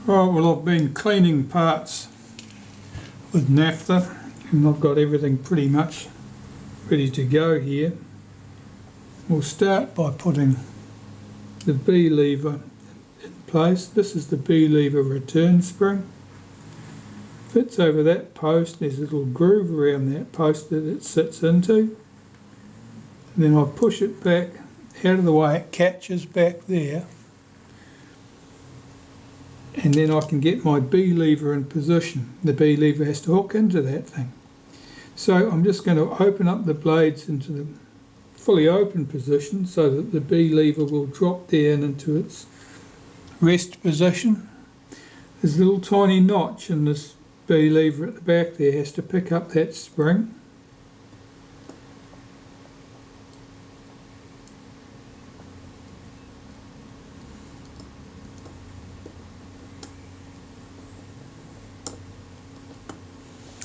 Right, well, I've been cleaning parts with Naphtha and I've got everything pretty much ready to go here. We'll start by putting the B lever in place. This is the B lever return spring. Fits over that post. There's a little groove around that post that it sits into. And then I push it back out of the way. It catches back there. And then I can get my B lever in position. The B lever has to hook into that thing. So I'm just going to open up the blades into the fully open position so that the B lever will drop down into its rest position. There's a little tiny notch in this B lever at the back there, has to pick up that spring.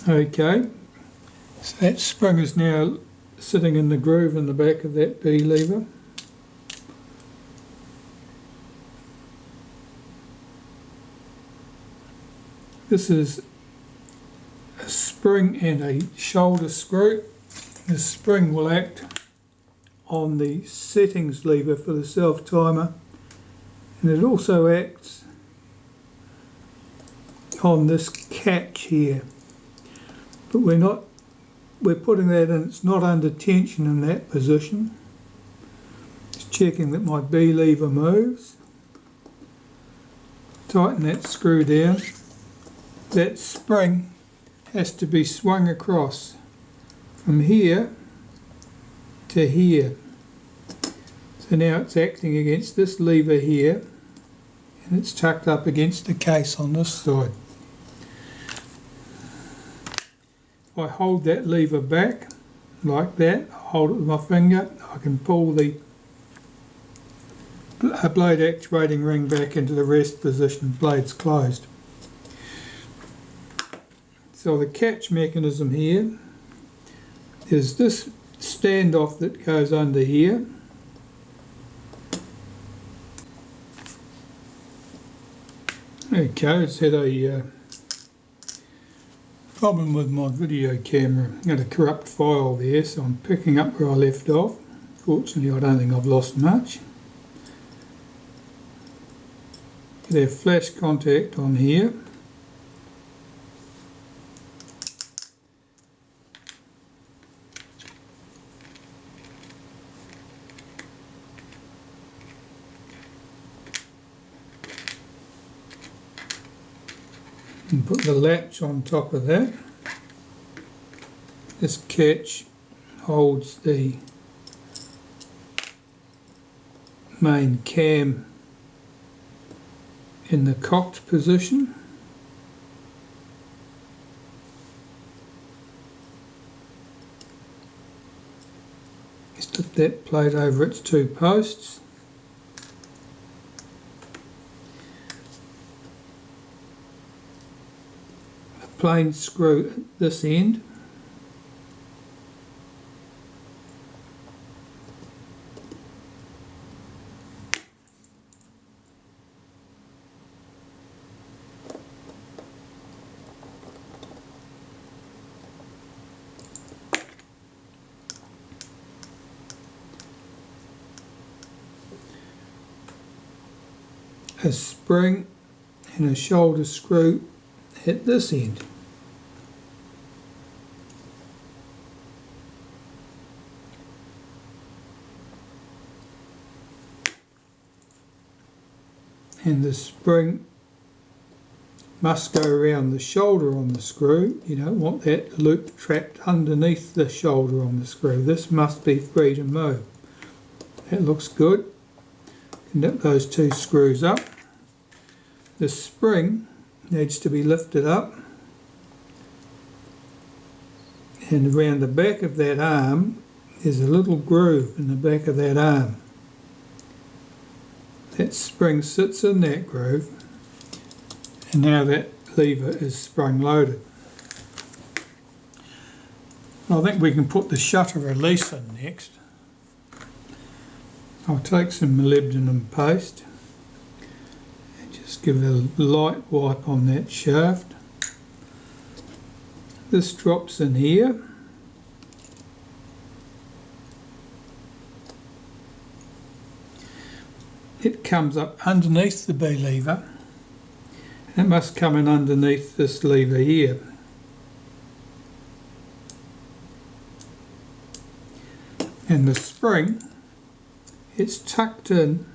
Okay, so that spring is now sitting in the groove in the back of that B lever. This is a spring and a shoulder screw. The spring will act on the settings lever for the self timer, and it also acts on this catch here. But we're putting that in, it's not under tension in that position. Just checking that my B lever moves. Tighten that screw down. That spring has to be swung across from here to here. So now it's acting against this lever here, and it's tucked up against the case on this side. I hold that lever back like that, hold it with my finger, I can pull the blade actuating ring back into the rest position, blade's closed. So the catch mechanism here is this standoff that goes under here. Okay, it's had a problem with my video camera. I got a corrupt file there, so I'm picking up where I left off. Fortunately, I don't think I've lost much. Get our flash contact on here. And put the latch on top of that. This catch holds the main cam in the cocked position. Just lift that plate over its two posts. Plain screw at this end. A spring and a shoulder screw at this end. And the spring must go around the shoulder on the screw. You don't want that loop trapped underneath the shoulder on the screw. This must be free to move. That looks good. Nip those two screws up. The spring needs to be lifted up, and around the back of that arm there's a little groove in the back of that arm. That spring sits in that groove, and now that lever is spring loaded. I think we can put the shutter release in next. I'll take some molybdenum paste and just Just give it a light wipe on that shaft. This drops in here. It comes up underneath the B lever. It must come in underneath this lever here. And the spring, it's tucked in,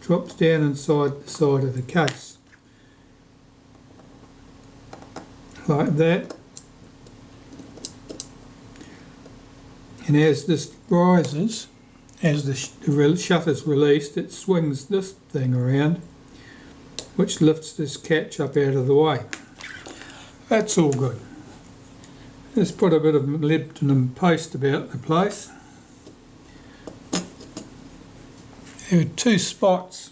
drops down inside the side of the case. Like that. And as this rises, as the shutter's released, it swings this thing around, which lifts this catch up out of the way. That's all good. Let's put a bit of molybdenum paste about the place. There are two spots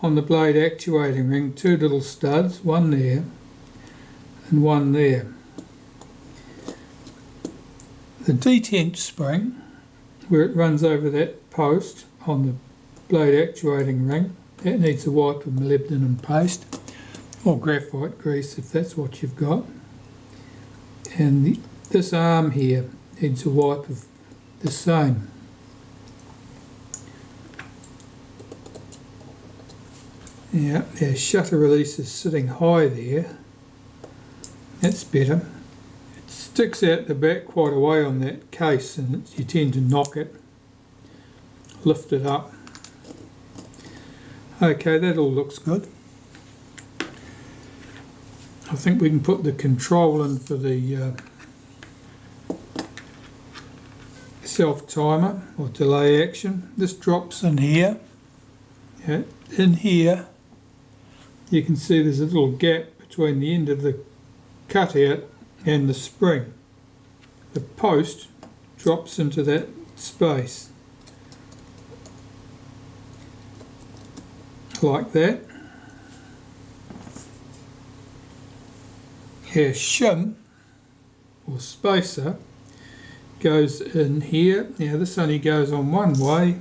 on the blade actuating ring, two little studs, one there and one there. The detent spring, where it runs over that post on the blade actuating ring, that needs a wipe of molybdenum paste or graphite grease if that's what you've got. And this arm here needs a wipe of the same. Yeah, our shutter release is sitting high there. That's better. It sticks out the back quite a way on that case, and you tend to knock it, lift it up. Okay, that all looks good. I think we can put the control in for the self-timer or delay action. This drops in here. Yeah, in here you can see there's a little gap between the end of the cutout and the spring. The post drops into that space like that. Our shim or spacer goes in here. Now this only goes on one way.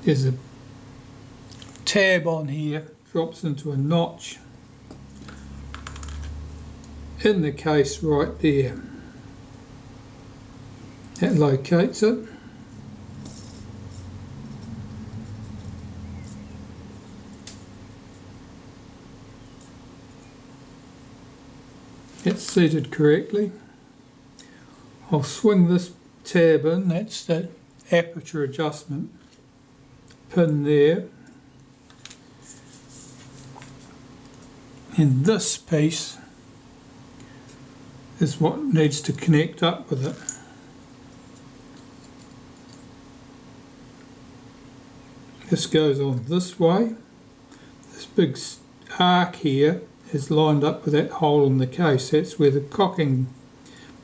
There's a tab on here, drops into a notch in the case right there. That locates it. It's seated correctly. I'll swing this tab in, that's the aperture adjustment pin there. And this piece is what needs to connect up with it. This goes on this way. This big arc here is lined up with that hole in the case. That's where the cocking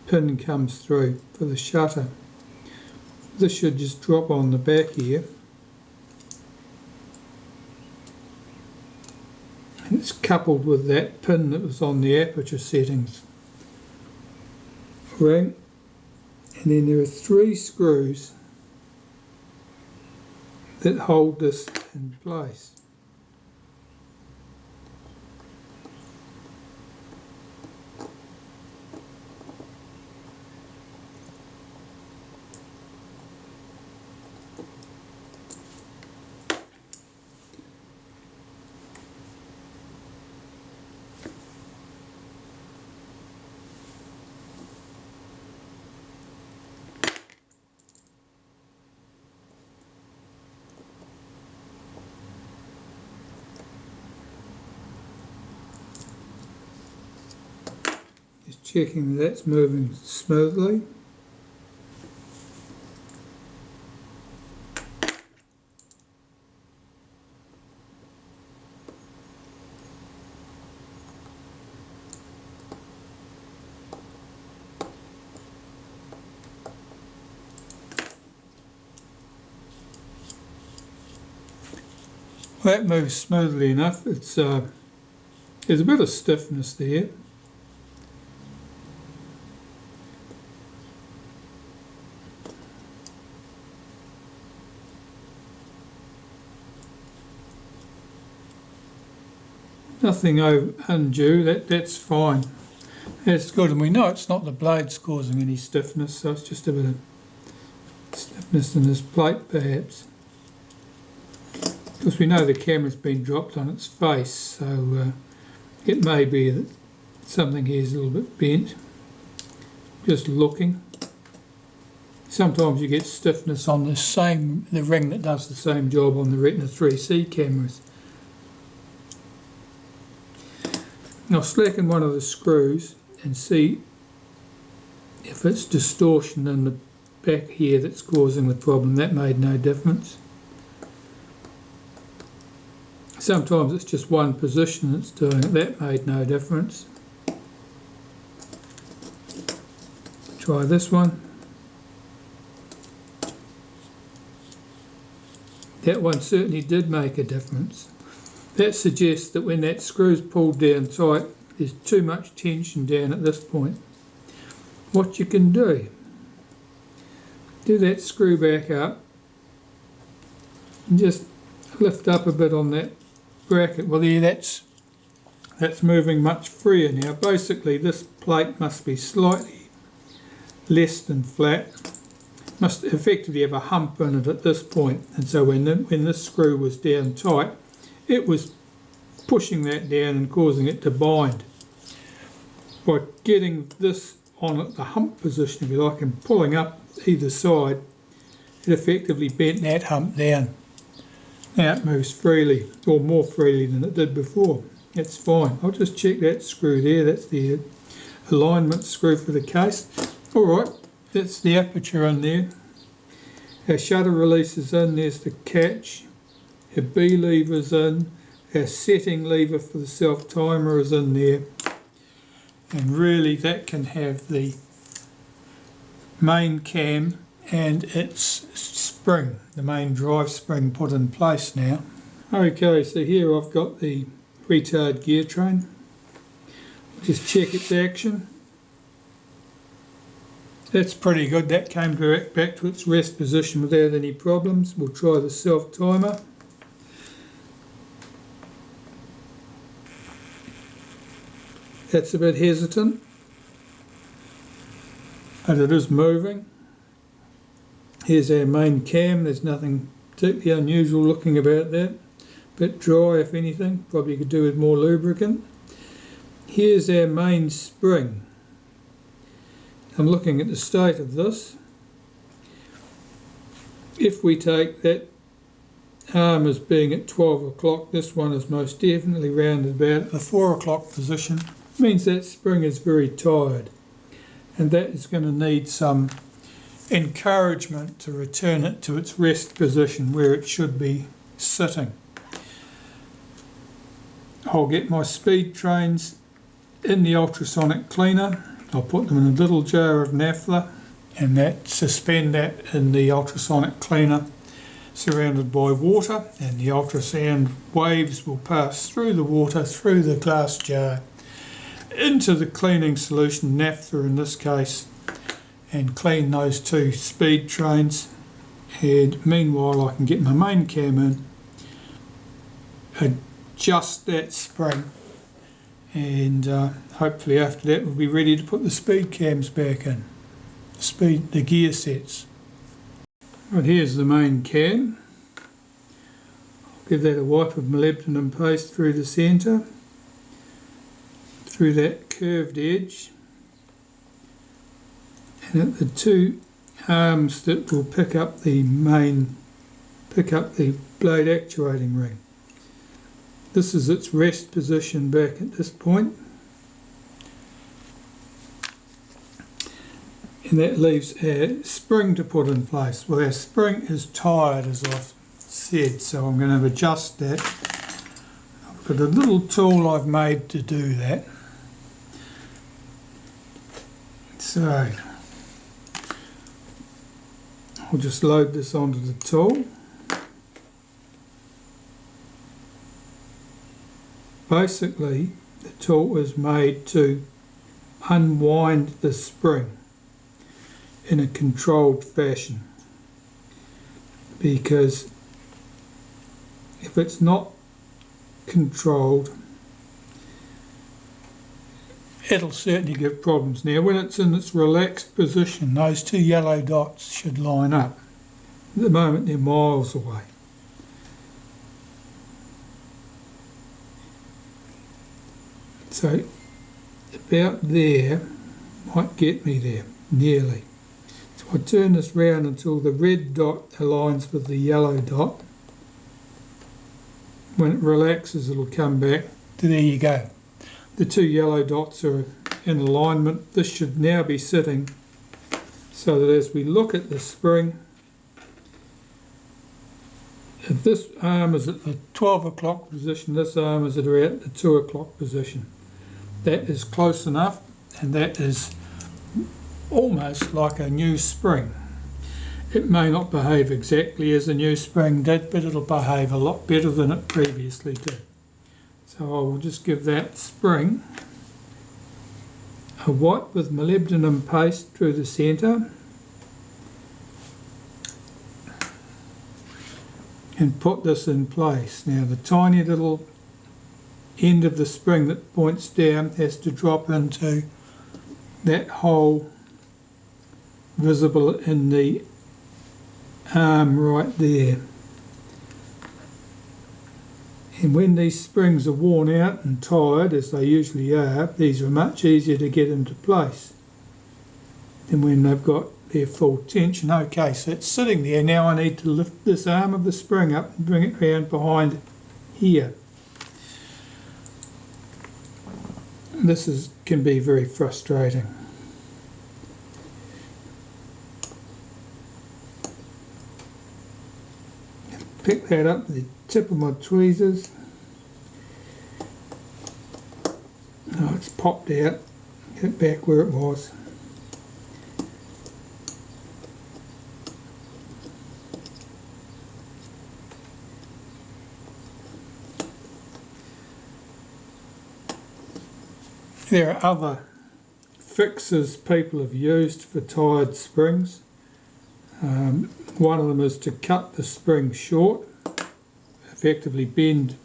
pin comes through for the shutter. This should just drop on the back here. And it's coupled with that pin that was on the aperture settings ring. And then there are 3 screws that hold this in place. Just checking that's moving smoothly. Well, that moves smoothly enough. It's there's a bit of stiffness there. nothing undue, that's fine. That's good, and we know it's not the blades causing any stiffness, so it's just a bit of stiffness in this plate perhaps. Because we know the camera's been dropped on its face, so it may be that something here is a little bit bent. Just looking. Sometimes you get stiffness on the ring that does the same job on the Retina 3C cameras. I'll slacken one of the screws and see if it's distortion in the back here that's causing the problem. That made no difference. Sometimes it's just one position that's doing it. That made no difference. Try this one. That one certainly did make a difference. That suggests that when that screw's pulled down tight, there's too much tension down at this point. What you can do that screw back up and just lift up a bit on that bracket. Well, there, that's moving much freer now. Basically, this plate must be slightly less than flat. Must effectively have a hump in it at this point, and so when this screw was down tight, it was pushing that down and causing it to bind. By getting this on at the hump position, if you like, and pulling up either side, it effectively bent that hump down. Now it moves freely, or more freely than it did before. That's fine. I'll just check that screw there. That's the alignment screw for the case. Alright, that's the aperture in there. Our shutter release is in, there's the catch. Our B lever's in. Our setting lever for the self timer is in there. And really that can have the main cam and its spring, the main drive spring, put in place now. Okay, so here I've got the retard gear train. Just check its action. That's pretty good. That came back to its rest position without any problems. We'll try the self timer. That's a bit hesitant, but it is moving. Here's our main cam. There's nothing particularly unusual looking about that. Bit dry if anything, probably could do with more lubricant. Here's our main spring. I'm looking at the state of this. If we take that arm as being at 12 o'clock, this one is most definitely rounded about the 4 o'clock position. It means that spring is very tired, and that is going to need some encouragement to return it to its rest position where it should be sitting. I'll get my speed trains in the ultrasonic cleaner. I'll put them in a little jar of naphtha and suspend that in the ultrasonic cleaner surrounded by water, and the ultrasound waves will pass through the water, through the glass jar, into the cleaning solution, naphtha in this case, and clean those two speed trains. And meanwhile I can get my main cam in, adjust that spring, and hopefully after that we'll be ready to put the speed cams back in, the gear sets. Right, here's the main cam. I'll give that a wipe of molybdenum paste through the centre, through that curved edge, and at the two arms that will pick up the blade actuating ring. This is its rest position back at this point, and that leaves our spring to put in place. Well, our spring is tired, as I've said, so I'm going to adjust that. I've got a little tool I've made to do that. So I'll just load this onto the tool. Basically, the tool is made to unwind the spring in a controlled fashion, because if it's not controlled, it'll certainly give problems. Now when it's in its relaxed position, those two yellow dots should line up. At the moment they're miles away. So about there might get me there, nearly. So I turn this round until the red dot aligns with the yellow dot. When it relaxes, it'll come back. There you go. The two yellow dots are in alignment. This should now be sitting so that as we look at the spring, if this arm is at the 12 o'clock position, this arm is at around the 2 o'clock position. That is close enough, and that is almost like a new spring. It may not behave exactly as a new spring did, but it'll behave a lot better than it previously did. So I will just give that spring a wipe with molybdenum paste through the centre and put this in place. Now the tiny little end of the spring that points down has to drop into that hole visible in the arm right there. And when these springs are worn out and tired, as they usually are, these are much easier to get into place than when they've got their full tension. Okay, so it's sitting there. Now I need to lift this arm of the spring up and bring it round behind here. This can be very frustrating. Pick that up with the tip of my tweezers. Oh, it's popped out. Get it back where it was. There are other fixes people have used for tired springs. One of them is to cut the spring short, effectively bend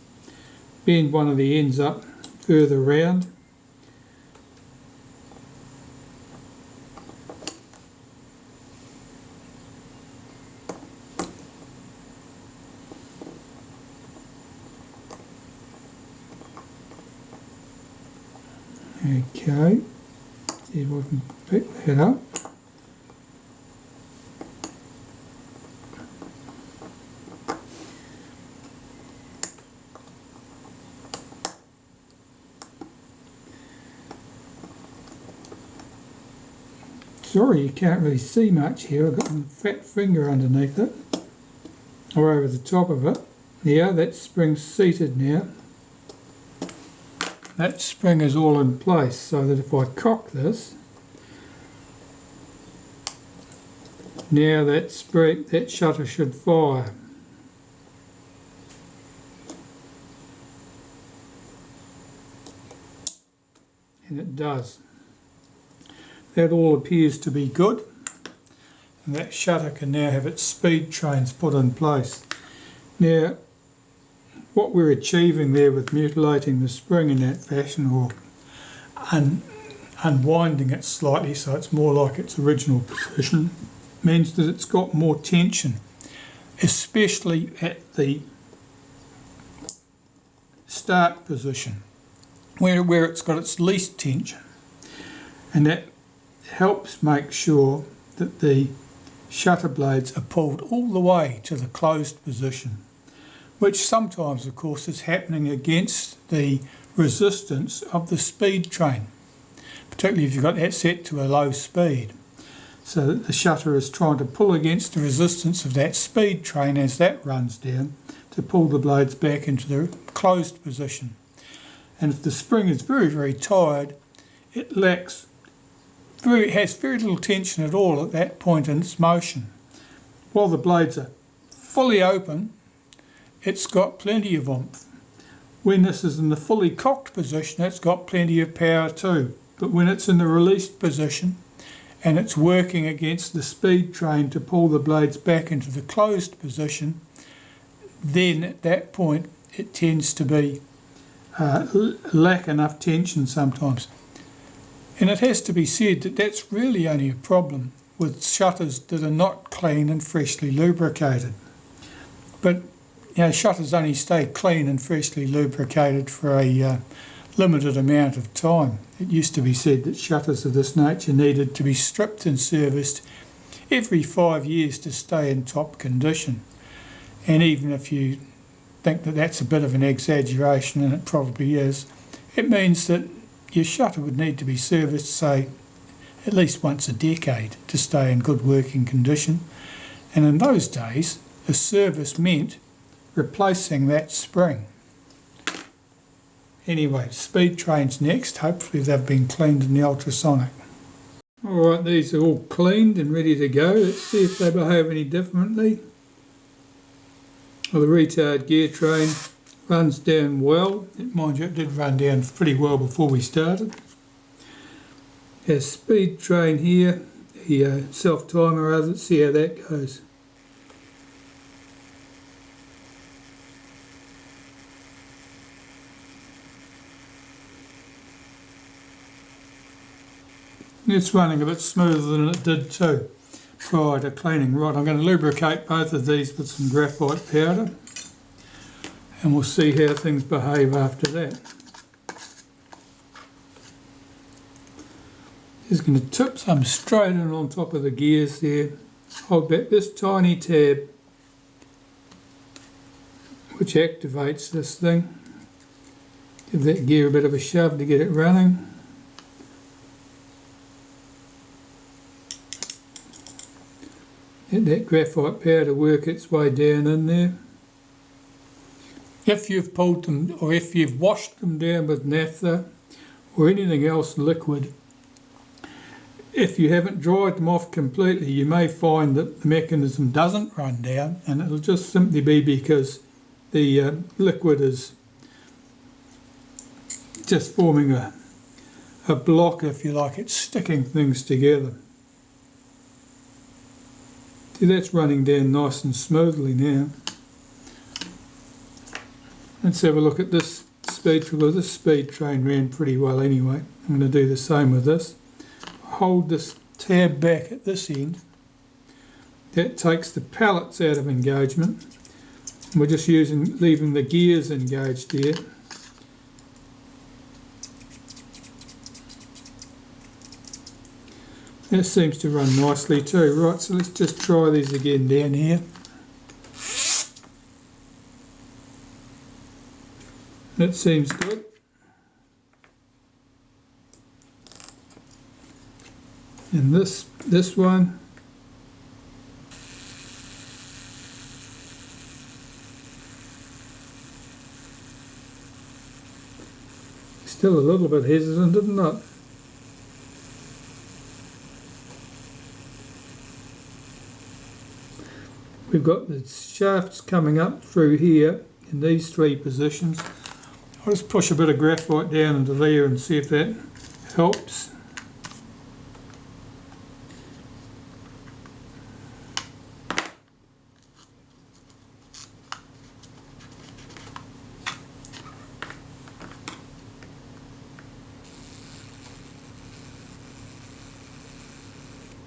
one of the ends up further round. Okay, see if I can pick that up. Sorry, you can't really see much here. I've got my fat finger underneath it, or over the top of it. Yeah, that spring's seated now. That spring is all in place, so that if I cock this, now that shutter should fire. And it does. That all appears to be good, and that shutter can now have its speed trains put in place. Now, what we're achieving there with mutilating the spring in that fashion, or unwinding it slightly so it's more like its original position, means that it's got more tension, especially at the start position, where it's got its least tension. And that helps make sure that the shutter blades are pulled all the way to the closed position, which sometimes, of course, is happening against the resistance of the speed train, particularly if you've got that set to a low speed, so that the shutter is trying to pull against the resistance of that speed train as that runs down to pull the blades back into the closed position. And if the spring is very, very tired, it has very little tension at all at that point in its motion. While the blades are fully open, it's got plenty of oomph. When this is in the fully cocked position, it's got plenty of power too. But when it's in the released position and it's working against the speed train to pull the blades back into the closed position, then at that point it tends to be lack enough tension sometimes. And it has to be said that that's really only a problem with shutters that are not clean and freshly lubricated. But shutters only stay clean and freshly lubricated for a limited amount of time. It used to be said that shutters of this nature needed to be stripped and serviced every 5 years to stay in top condition. And even if you think that that's a bit of an exaggeration, and it probably is, it means that your shutter would need to be serviced, say, at least once a decade to stay in good working condition. And in those days, a service meant replacing that spring. Anyway, speed trains next. Hopefully they've been cleaned in the ultrasonic. Alright, these are all cleaned and ready to go. Let's see if they behave any differently. Well, the retard gear train runs down well. Mind you, it did run down pretty well before we started. Our speed train here, the self-timer, let's see how that goes. It's running a bit smoother than it did too prior to cleaning. Right, I'm going to lubricate both of these with some graphite powder and we'll see how things behave after that. Just going to tip some straight in on top of the gears there. Hold back this tiny tab which activates this thing. Give that gear a bit of a shove to get it running. Let that graphite powder work its way down in there. If you've pulled them, or if you've washed them down with naphtha or anything else liquid, if you haven't dried them off completely, you may find that the mechanism doesn't run down, and it'll just simply be because the liquid is just forming a block, if you like. It's sticking things together. See, that's running down nice and smoothly now. Let's have a look at this speed train. Well, this speed train ran pretty well anyway. I'm going to do the same with this. Hold this tab back at this end. That takes the pallets out of engagement. And we're just leaving the gears engaged here. That seems to run nicely too. Right, so let's just try these again down here. That seems good. And this one. Still a little bit hesitant, isn't it? We've got the shafts coming up through here in these three positions. I'll just push a bit of graphite down into there and see if that helps.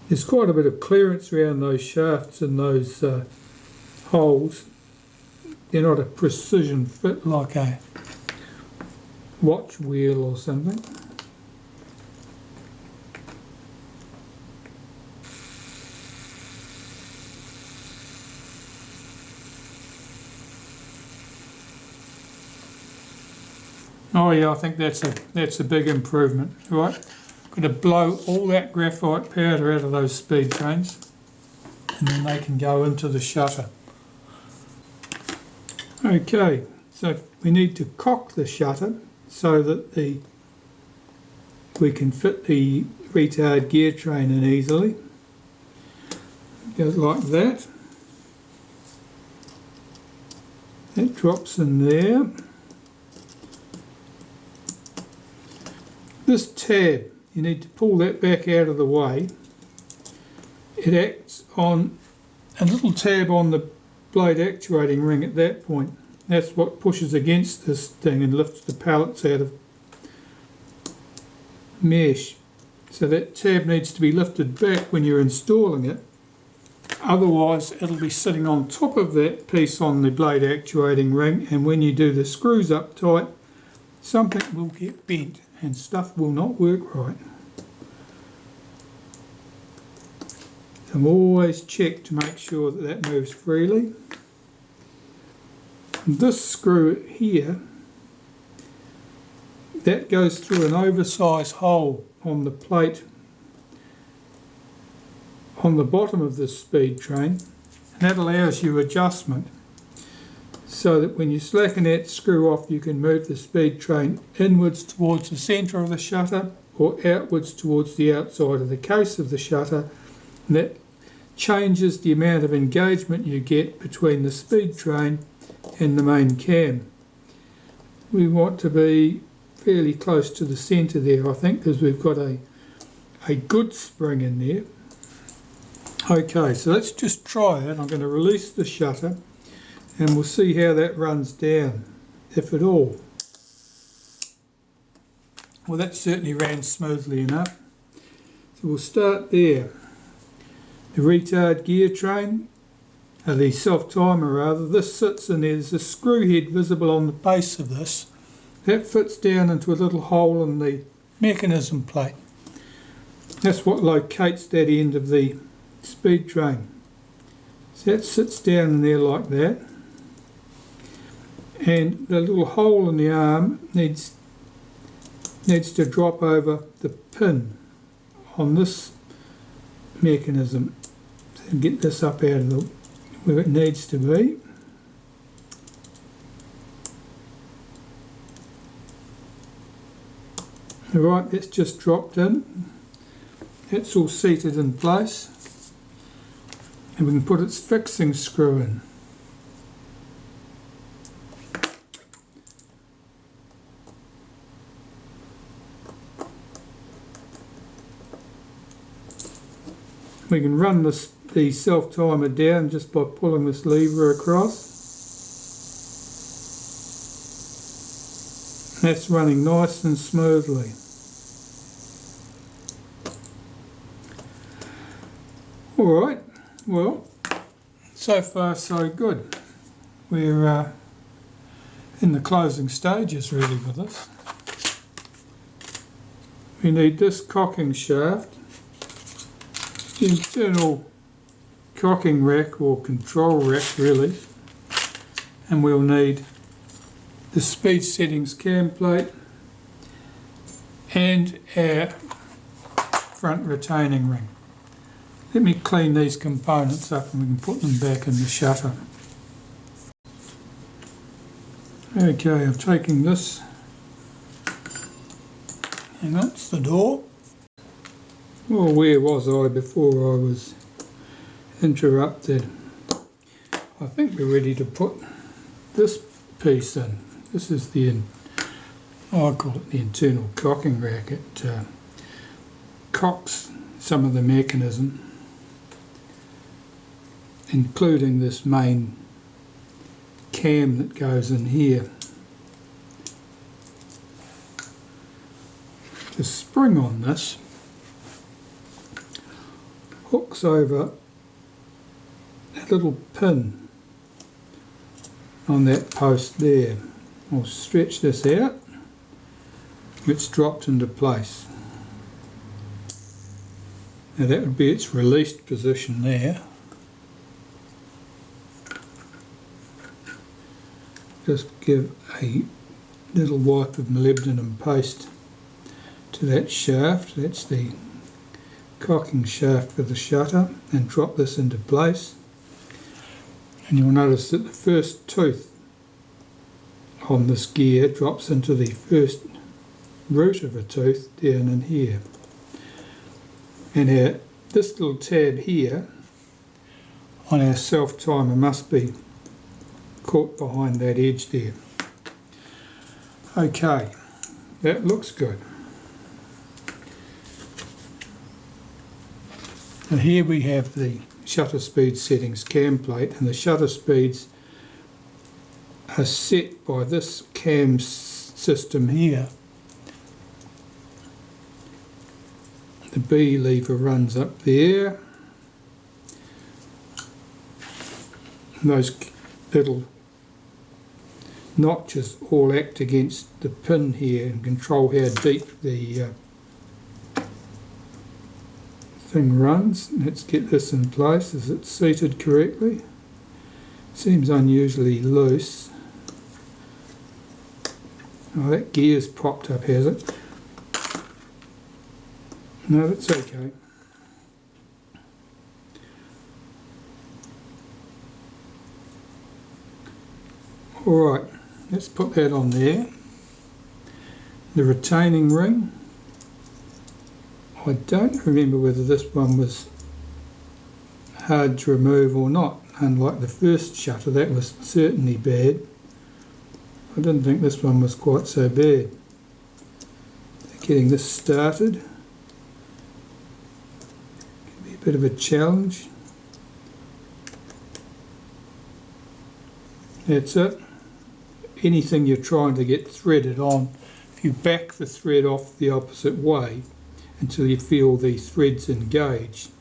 There's quite a bit of clearance around those shafts and those holes. They're not a precision fit like a watch wheel or something. Oh yeah, I think that's a big improvement, right? Got to blow all that graphite powder out of those speed trains and then they can go into the shutter. Okay, so we need to cock the shutter so that we can fit the retard gear train in easily. Goes like that. That drops in there. This tab, you need to pull that back out of the way. It acts on a little tab on the blade actuating ring at that point. That's what pushes against this thing and lifts the pallets out of mesh. So that tab needs to be lifted back when you're installing it. Otherwise it'll be sitting on top of that piece on the blade actuating ring, and when you do the screws up tight, something will get bent and stuff will not work right. So always check to make sure that that moves freely. And this screw here, that goes through an oversized hole on the plate on the bottom of this speed train, and that allows you adjustment so that when you slacken that screw off you can move the speed train inwards towards the centre of the shutter or outwards towards the outside of the case of the shutter, and that changes the amount of engagement you get between the speed train and the main cam. We want to be fairly close to the centre there, I think, because we've got a good spring in there. Okay, so let's just try it. I'm going to release the shutter and we'll see how that runs down, if at all. Well, that certainly ran smoothly enough. So we'll start there. The retard gear train, the self-timer rather, this sits in there. There's a screw head visible on the base of this. That fits down into a little hole in the mechanism plate. That's what locates that end of the speed train. So that sits down in there like that, and the little hole in the arm needs to drop over the pin on this mechanism. So get this up out of the where it needs to be. Alright, that's just dropped in. That's all seated in place. And we can put its fixing screw in. We can run the self-timer down just by pulling this lever across. That's running nice and smoothly. Alright, well, so far so good. We're in the closing stages really with this. We need this cocking shaft, the internal cocking rack or control rack really, and we'll need the speed settings cam plate and our front retaining ring. Let me clean these components up and we can put them back in the shutter. Okay, I've taken this, and that's the door. Well, where was I before I was interrupted? I think we're ready to put this piece in. This is the, I call it the internal cocking rack. It cocks some of the mechanism, including this main cam that goes in here. The spring on this hooks over a little pin on that post there. I'll stretch this out. It's dropped into place. Now that would be its released position there. Just give a little wipe of molybdenum paste to that shaft. That's the cocking shaft for the shutter, and drop this into place. And you'll notice that the first tooth on this gear drops into the first root of a tooth down in here. And this little tab here on our self-timer must be caught behind that edge there. Okay, that looks good. And here we have the shutter speed settings cam plate, and the shutter speeds are set by this cam system here. The B lever runs up there. And those little notches all act against the pin here and control how deep the thing runs. Let's get this in place. Is it seated correctly? Seems unusually loose. Oh, that gear's popped up, has it? No, that's okay. Alright, let's put that on there. The retaining ring. I don't remember whether this one was hard to remove or not. Unlike the first shutter, that was certainly bad. I didn't think this one was quite so bad. Getting this started can be a bit of a challenge. That's it. Anything you're trying to get threaded on, if you back the thread off the opposite way until you feel the threads engaged,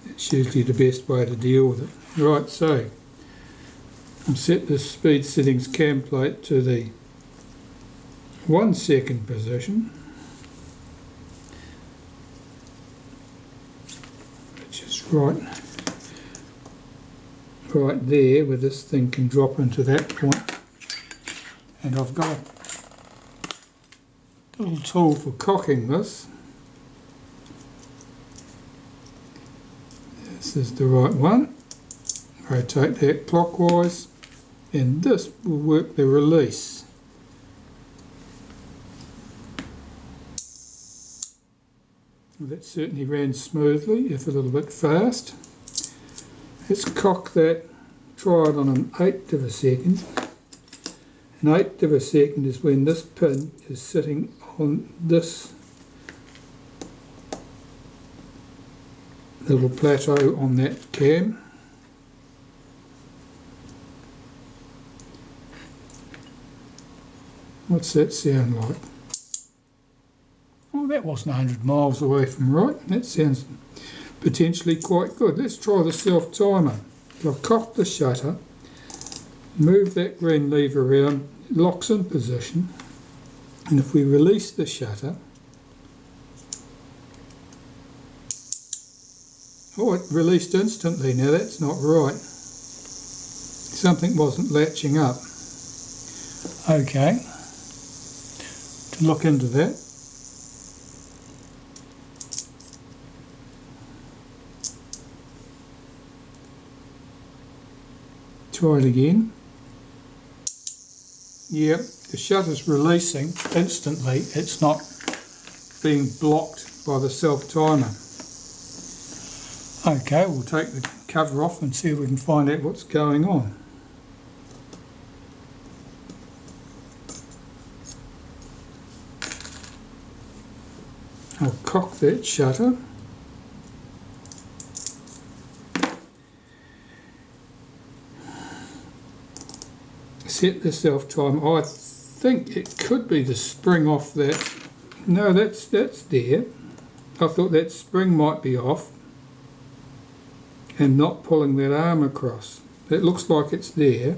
that's usually the best way to deal with it. Right, so I'll set the speed settings cam plate to the 1 second position, which is right there where this thing can drop into that point. And I've got a little tool for cocking this. This is the right one. Rotate that clockwise, and this will work the release. Well, that certainly ran smoothly, if a little bit fast. Let's cock that, try it on an 1/8 of a second. An 1/8 of a second is when this pin is sitting on this little plateau on that cam. What's that sound like? Oh, that wasn't 100 miles away from right. That sounds potentially quite good. Let's try the self-timer. I'll cock the shutter, move that green lever around, it locks in position, and if we release the shutter, oh, it released instantly. Now that's not right. Something wasn't latching up. Okay. Look into that. Try it again. Yep, the shutter's releasing instantly. It's not being blocked by the self-timer. Okay, we'll take the cover off and see if we can find out what's going on. I'll cock that shutter. Set the self-timer. I think it could be the spring off that. No, that's there. I thought that spring might be off and not pulling that arm across. It looks like it's there.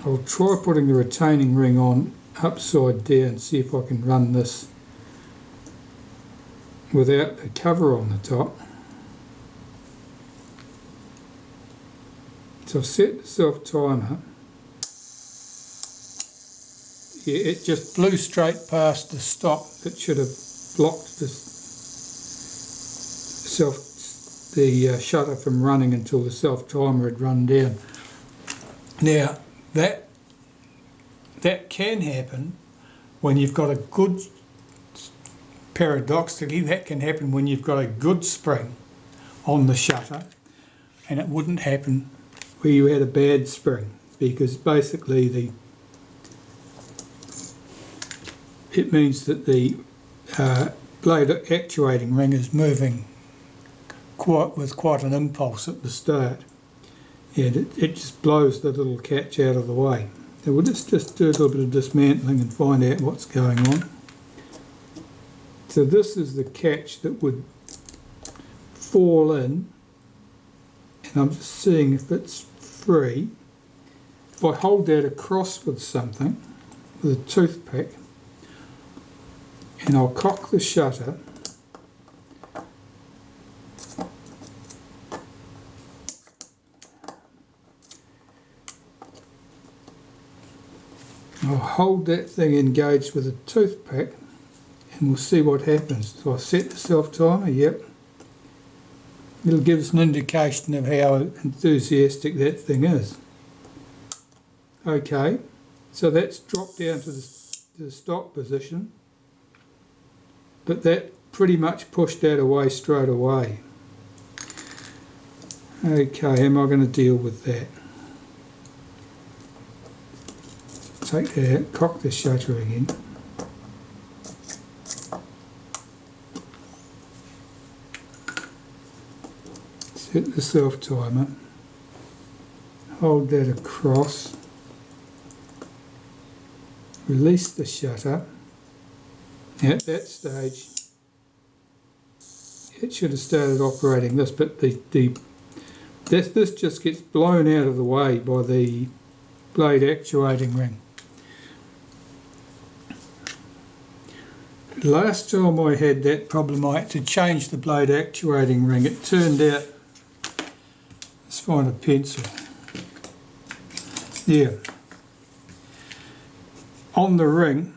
I'll try putting the retaining ring on upside down, see if I can run this without the cover on the top. So I've set the self-timer. Yeah, it just flew straight past the stop. It should have blocked the shutter from running until the self-timer had run down. Now that can happen when you've got a good, paradoxically, that can happen when you've got a good spring on the shutter, and it wouldn't happen where you had a bad spring, because basically it means that the blade actuating ring is moving with quite an impulse at the start, and it just blows the little catch out of the way. So we'll just do a little bit of dismantling and find out what's going on. So this is the catch that would fall in, and I'm just seeing if it's free. If I hold that across with something, with a toothpick, and I'll cock the shutter, I'll hold that thing engaged with a toothpick and we'll see what happens. So I set the self-timer, yep. It'll give us an indication of how enthusiastic that thing is. Okay, so that's dropped down to the stop position, but that pretty much pushed that away straight away. Okay, how am I going to deal with that? Take that out, cock the shutter again. Set the self-timer. Hold that across. Release the shutter. At that stage, it should have started operating this, but this just gets blown out of the way by the blade actuating ring. Last time I had that problem, I had to change the blade actuating ring. It turned out, let's find a pencil. Yeah. On the ring,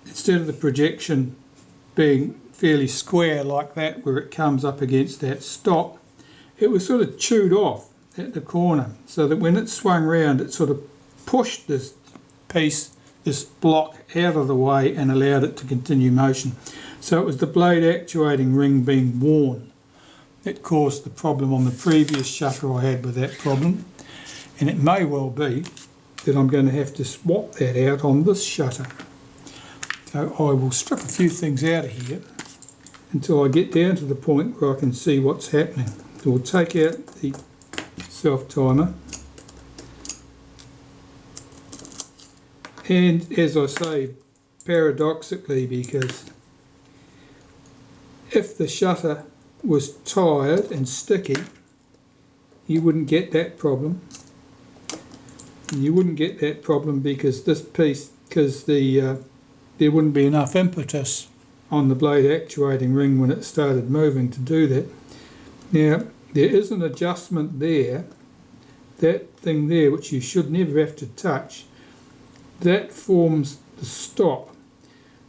instead of the projection being fairly square like that, where it comes up against that stop, it was sort of chewed off at the corner, so that when it swung round, it sort of pushed this piece, this block out of the way and allowed it to continue motion. So it was the blade actuating ring being worn that caused the problem on the previous shutter I had with that problem, and it may well be that I'm going to have to swap that out on this shutter. So I will strip a few things out of here until I get down to the point where I can see what's happening. So we'll take out the self-timer, and as I say, paradoxically, because if the shutter was tired and sticky, you wouldn't get that problem. You wouldn't get that problem because this piece, there wouldn't be enough impetus on the blade actuating ring when it started moving to do that. Now, there is an adjustment there, that thing there, which you should never have to touch. That forms the stop,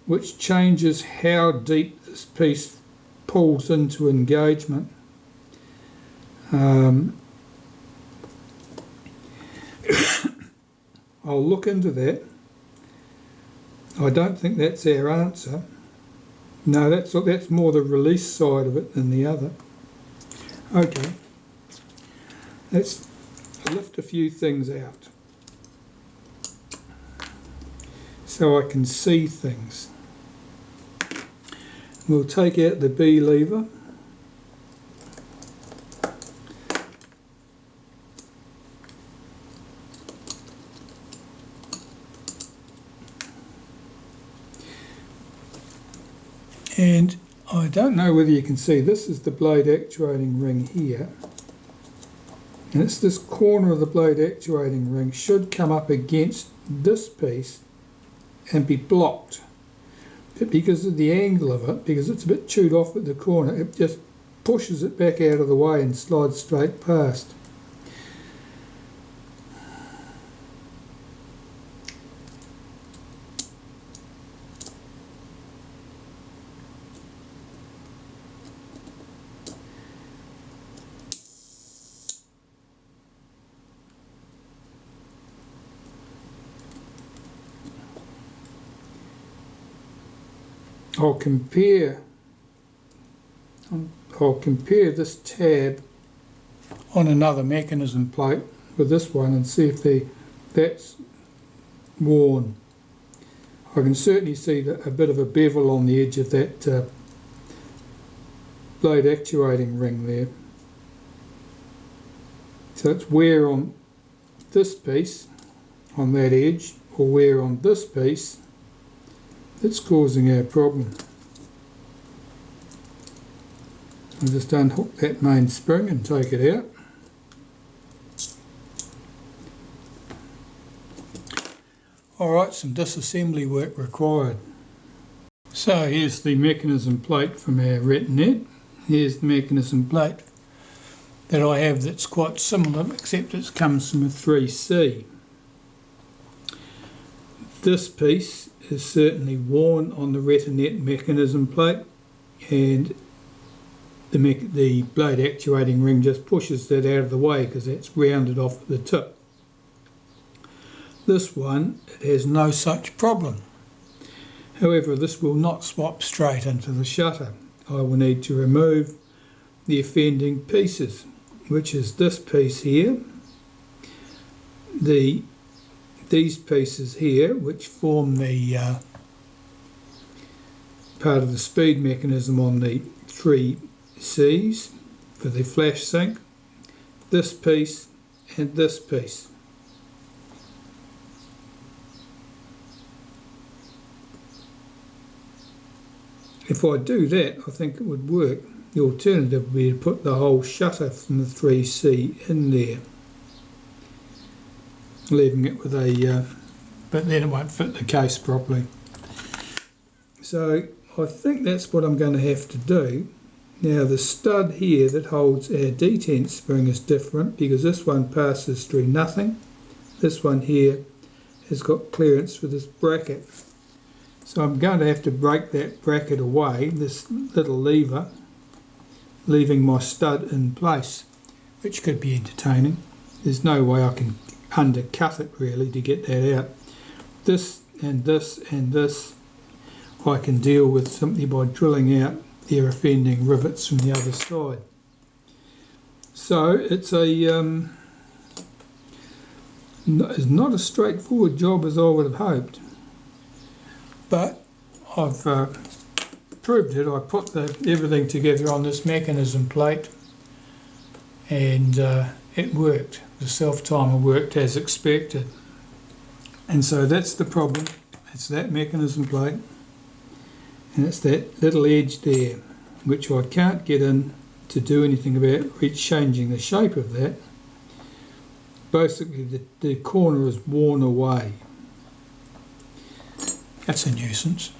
which changes how deep this piece pulls into engagement. I'll look into that. I don't think that's our answer. No, that's more the release side of it than the other. Okay, let's lift a few things out so I can see things. We'll take out the B lever. And I don't know whether you can see, this is the blade actuating ring here. And it's this corner of the blade actuating ring should come up against this piece and be blocked. But because of the angle of it, because it's a bit chewed off at the corner, it just pushes it back out of the way and slides straight past. I'll compare this tab on another mechanism plate with this one and see if that's worn. I can certainly see a bit of a bevel on the edge of that blade actuating ring there. So it's wear on this piece, on that edge, or wear on this piece, that's causing our problem. I'll just unhook that main spring and take it out. Alright, some disassembly work required. So here's the mechanism plate from our Retinette. Here's the mechanism plate that I have that's quite similar, except it comes from a 3C. This piece is certainly worn on the Retinette mechanism plate, and the blade actuating ring just pushes that out of the way because that's rounded off at the tip. This one, it has no such problem. However, this will not swap straight into the shutter. I will need to remove the offending pieces, which is this piece here, these pieces here, which form the part of the speed mechanism on the 3Cs for the flash sync, this piece and this piece. If I do that, I think it would work. The alternative would be to put the whole shutter from the 3C in there, leaving it with a, but then it won't fit the case properly. So I think that's what I'm going to have to do. Now the stud here that holds our detent spring is different because this one passes through nothing. This one here has got clearance for this bracket. So I'm going to have to break that bracket away, this little lever, leaving my stud in place, which could be entertaining. There's no way I can undercut it really to get that out. This and this and this I can deal with simply by drilling out their offending rivets from the other side. So it's it's not as straightforward job as I would have hoped. But I've proved it. I put everything together on this mechanism plate, and it worked. The self-timer worked as expected. And so that's the problem. It's that mechanism plate, and it's that little edge there, which I can't get in to do anything about changing the shape of that. Basically, the corner is worn away. That's a nuisance.